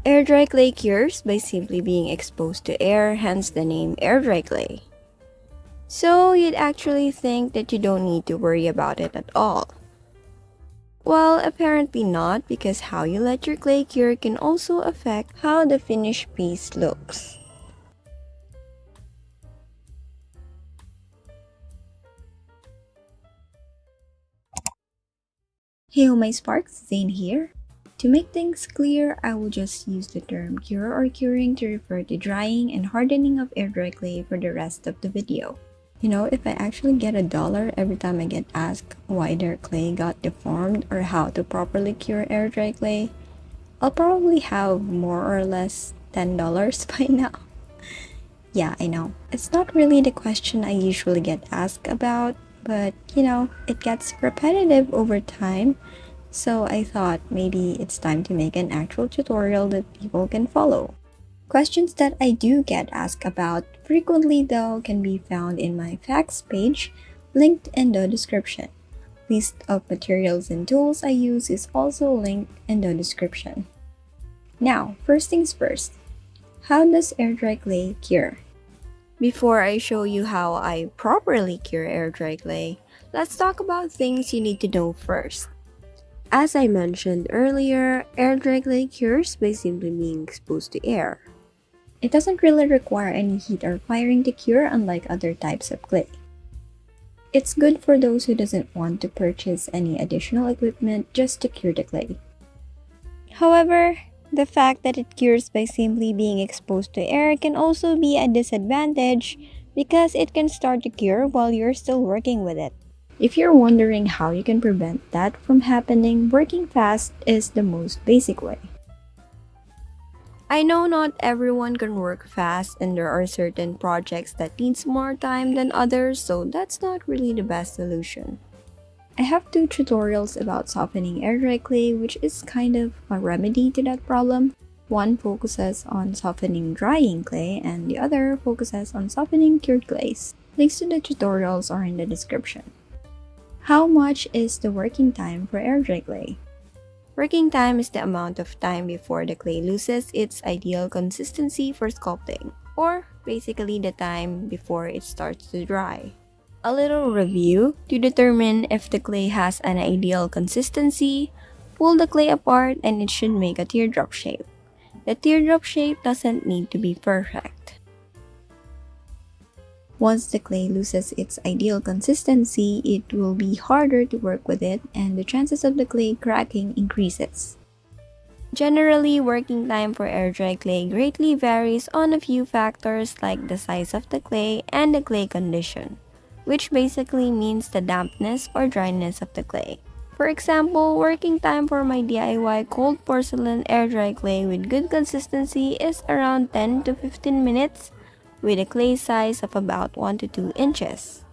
Air dry clay cures by simply being exposed to air, hence the name air dry clay. So you'd actually think that you don't need to worry about it at all. Well, apparently not, because how you let your clay cure can also affect how the finished piece looks. Hey my sparks, Zane here. To make things clear, I will just use the term cure or curing to refer to drying and hardening of air dry clay for the rest of the video. You know, if I actually get $1 every time I get asked why their clay got deformed or how to properly cure air dry clay, I'll probably have more or less $10 by now. Yeah, I know. It's not really the question I usually get asked about, but you know, it gets repetitive over time. So I thought maybe it's time to make an actual tutorial that people can follow. Questions that I do get asked about frequently though can be found in my facts page, linked in the description. List of materials and tools I use is also linked in the description. Now, first things first, how does air dry clay cure? Before I show you how I properly cure air dry clay, let's talk about things you need to know first. As I mentioned earlier, air dry clay cures by simply being exposed to air. It doesn't really require any heat or firing to cure, unlike other types of clay. It's good for those who doesn't want to purchase any additional equipment just to cure the clay. However, the fact that it cures by simply being exposed to air can also be a disadvantage because it can start to cure while you're still working with it. If you're wondering how you can prevent that from happening, working fast is the most basic way. I know not everyone can work fast and there are certain projects that needs more time than others, so that's not really the best solution. I have 2 tutorials about softening air dry clay, which is kind of a remedy to that problem. One focuses on softening drying clay and the other focuses on softening cured clays. Links to the tutorials are in the description. How much is the working time for air dry clay? Working time is the amount of time before the clay loses its ideal consistency for sculpting, or basically the time before it starts to dry. A little review: to determine if the clay has an ideal consistency, pull the clay apart and it should make a teardrop shape. The teardrop shape doesn't need to be perfect. Once the clay loses its ideal consistency, it will be harder to work with it and the chances of the clay cracking increases. Generally, working time for air dry clay greatly varies on a few factors like the size of the clay and the clay condition, which basically means the dampness or dryness of the clay. For example, working time for my DIY cold porcelain air dry clay with good consistency is around 10 to 15 minutes with a clay size of about 1 to 2 inches.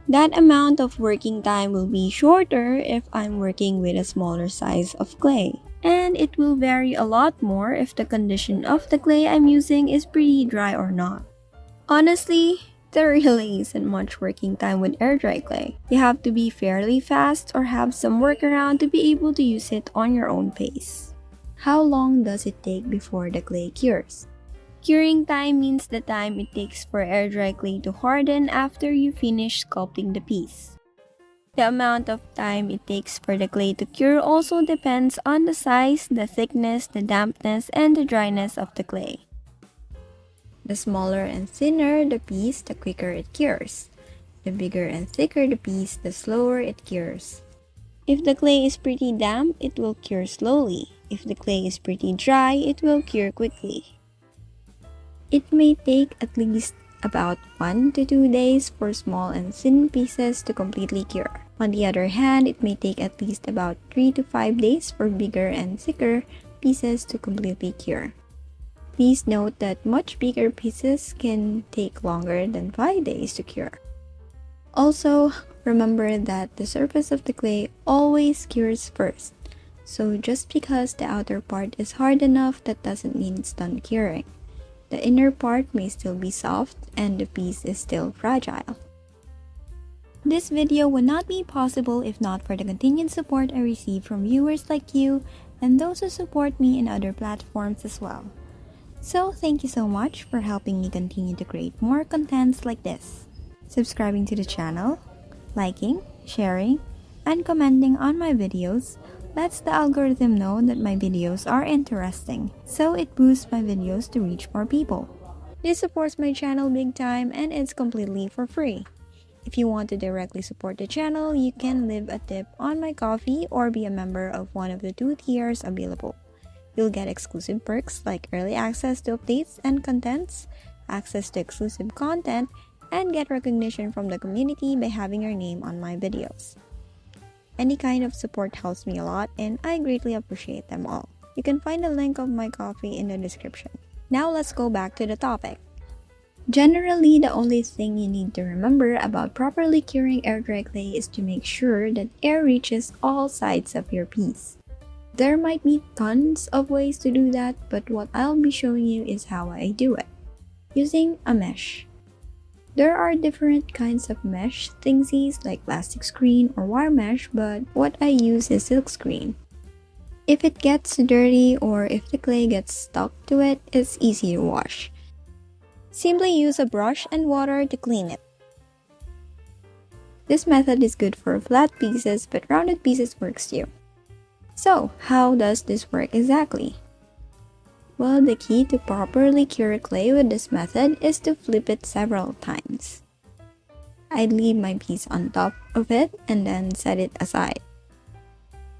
That amount of working time will be shorter if I'm working with a smaller size of clay. And it will vary a lot more if the condition of the clay I'm using is pretty dry or not. Honestly, there really isn't much working time with air dry clay. You have to be fairly fast or have some workaround to be able to use it on your own pace. How long does it take before the clay cures? Curing time means the time it takes for air dry clay to harden after you finish sculpting the piece. The amount of time it takes for the clay to cure also depends on the size, the thickness, the dampness, and the dryness of the clay. The smaller and thinner the piece, the quicker it cures. The bigger and thicker the piece, the slower it cures. If the clay is pretty damp, it will cure slowly. If the clay is pretty dry, it will cure quickly. It may take at least about 1 to 2 days for small and thin pieces to completely cure. On the other hand, it may take at least about 3 to 5 days for bigger and thicker pieces to completely cure. Please note that much bigger pieces can take longer than 5 days to cure. Also, remember that the surface of the clay always cures first. So just because the outer part is hard enough, that doesn't mean it's done curing. The inner part may still be soft and the piece is still fragile. This video would not be possible if not for the continued support I receive from viewers like you and those who support me in other platforms as well. So thank you so much for helping me continue to create more contents like this. Subscribing to the channel, liking, sharing, and commenting on my videos lets the algorithm know that my videos are interesting, so it boosts my videos to reach more people. This supports my channel big time and it's completely for free. If you want to directly support the channel, you can leave a tip on my coffee or be a member of one of the 2 tiers available. You'll get exclusive perks like early access to updates and contents, access to exclusive content, and get recognition from the community by having your name on my videos. Any kind of support helps me a lot and I greatly appreciate them all. You can find a link of my coffee in the description. Now let's go back to the topic. Generally, the only thing you need to remember about properly curing air-dry clay is to make sure that air reaches all sides of your piece. There might be tons of ways to do that, but what I'll be showing you is how I do it. Using a mesh. There are different kinds of mesh thingies like plastic screen or wire mesh, but what I use is silk screen. If it gets dirty or if the clay gets stuck to it, it's easy to wash. Simply use a brush and water to clean it. This method is good for flat pieces, but rounded pieces works too. So, how does this work exactly? Well, the key to properly cure clay with this method is to flip it several times. I'd leave my piece on top of it and then set it aside.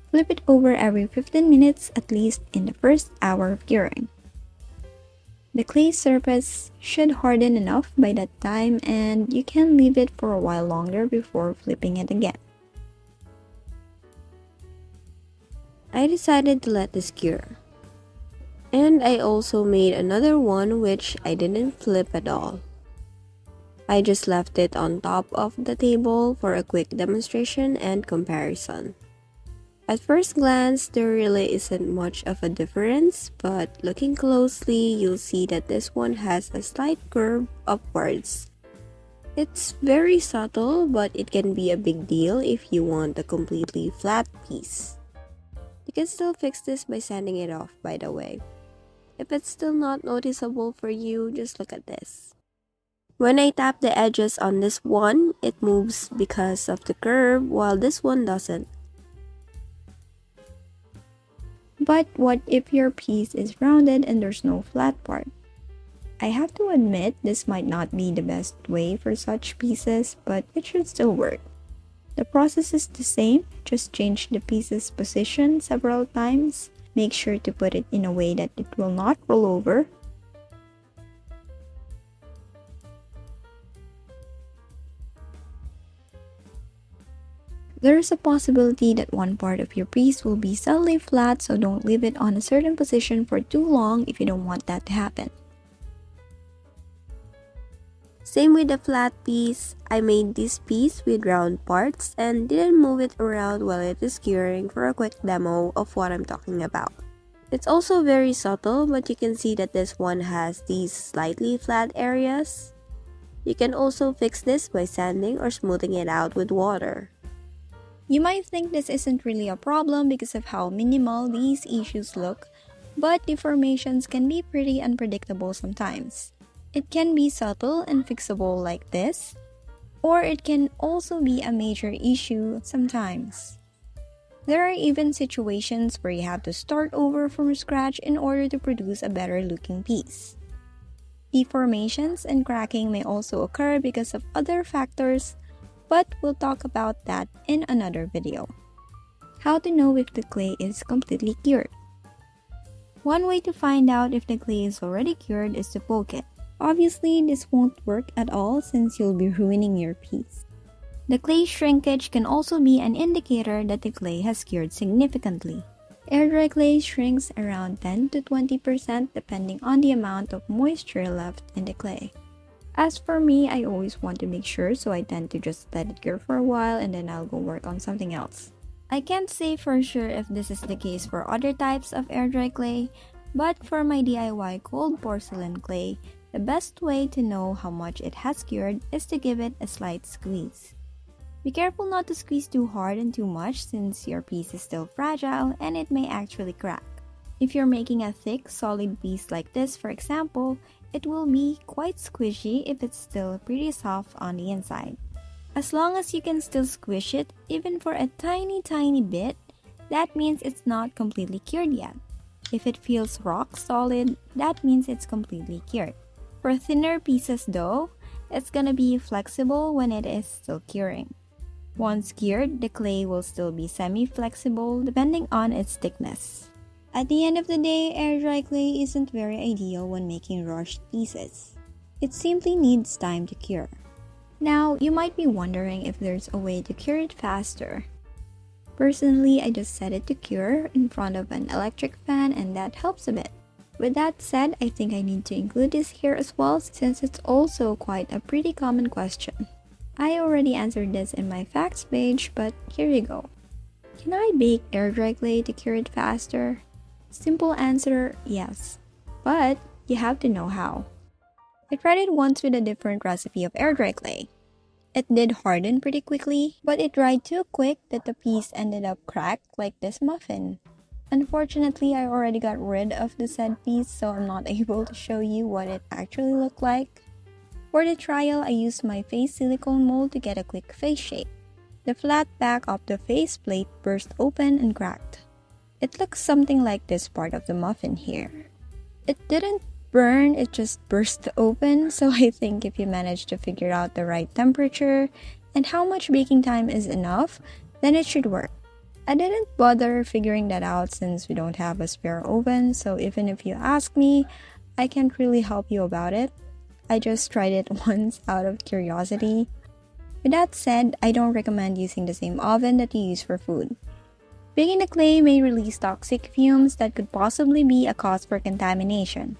Flip it over every 15 minutes at least in the first hour of curing. The clay surface should harden enough by that time and you can leave it for a while longer before flipping it again. I decided to let this cure. And I also made another one which I didn't flip at all. I just left it on top of the table for a quick demonstration and comparison. At first glance, there really isn't much of a difference, but looking closely, you'll see that this one has a slight curve upwards. It's very subtle, but it can be a big deal if you want a completely flat piece. You can still fix this by sanding it off, by the way. If it's still not noticeable for you, just look at this. When I tap the edges on this one, it moves because of the curve, while this one doesn't. But what if your piece is rounded and there's no flat part? I have to admit this might not be the best way for such pieces, but it should still work. The process is the same, just change the piece's position several times. Make sure to put it in a way that it will not roll over. There is a possibility that one part of your piece will be suddenly flat, so don't leave it on a certain position for too long if you don't want that to happen. Same with the flat piece. I made this piece with round parts and didn't move it around while it is curing for a quick demo of what I'm talking about. It's also very subtle, but you can see that this one has these slightly flat areas. You can also fix this by sanding or smoothing it out with water. You might think this isn't really a problem because of how minimal these issues look, but deformations can be pretty unpredictable sometimes. It can be subtle and fixable like this, or it can also be a major issue sometimes. There are even situations where you have to start over from scratch in order to produce a better looking piece. Deformations and cracking may also occur because of other factors, but we'll talk about that in another video. How to know if the clay is completely cured. One way to find out if the clay is already cured is to poke it. Obviously, this won't work at all since you'll be ruining your piece. The clay shrinkage can also be an indicator that the clay has cured significantly. Air-dry clay shrinks around 10 to 20% depending on the amount of moisture left in the clay. As for me, I always want to make sure, so I tend to just let it cure for a while and then I'll go work on something else. I can't say for sure if this is the case for other types of air-dry clay, but for my DIY cold porcelain clay, the best way to know how much it has cured is to give it a slight squeeze. Be careful not to squeeze too hard and too much since your piece is still fragile and it may actually crack. If you're making a thick, solid piece like this, for example, it will be quite squishy if it's still pretty soft on the inside. As long as you can still squish it, even for a tiny bit, that means it's not completely cured yet. If it feels rock solid, that means it's completely cured. For thinner pieces though, it's gonna be flexible when it is still curing. Once cured, the clay will still be semi-flexible depending on its thickness. At the end of the day, air-dry clay isn't very ideal when making rushed pieces. It simply needs time to cure. Now, you might be wondering if there's a way to cure it faster. Personally, I just set it to cure in front of an electric fan and that helps a bit. With that said, I think I need to include this here as well since it's also quite a pretty common question. I already answered this in my facts page, but here you go. Can I bake air-dry clay to cure it faster? Simple answer, yes. But you have to know how. I tried it once with a different recipe of air-dry clay. It did harden pretty quickly, but it dried too quick that the piece ended up cracked like this muffin. Unfortunately, I already got rid of the said piece, so I'm not able to show you what it actually looked like. For the trial, I used my face silicone mold to get a quick face shape. The flat back of the face plate burst open and cracked. It looks something like this part of the muffin here. It didn't burn, it just burst open, so I think if you manage to figure out the right temperature and how much baking time is enough, then it should work. I didn't bother figuring that out since we don't have a spare oven, so even if you ask me, I can't really help you about it. I just tried it once out of curiosity. With that said, I don't recommend using the same oven that you use for food. Baking the clay may release toxic fumes that could possibly be a cause for contamination.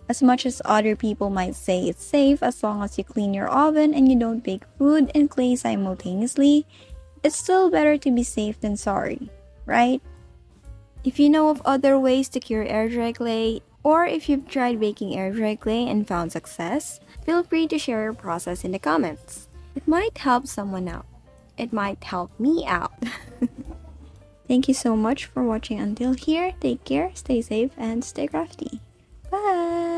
As much as other people might say it's safe as long as you clean your oven and you don't bake food and clay simultaneously, it's still better to be safe than sorry, right? If you know of other ways to cure air-dry clay, or if you've tried baking air-dry clay and found success, feel free to share your process in the comments. It might help someone out. It might help me out. Thank you so much for watching until here. Take care, stay safe, and stay crafty. Bye!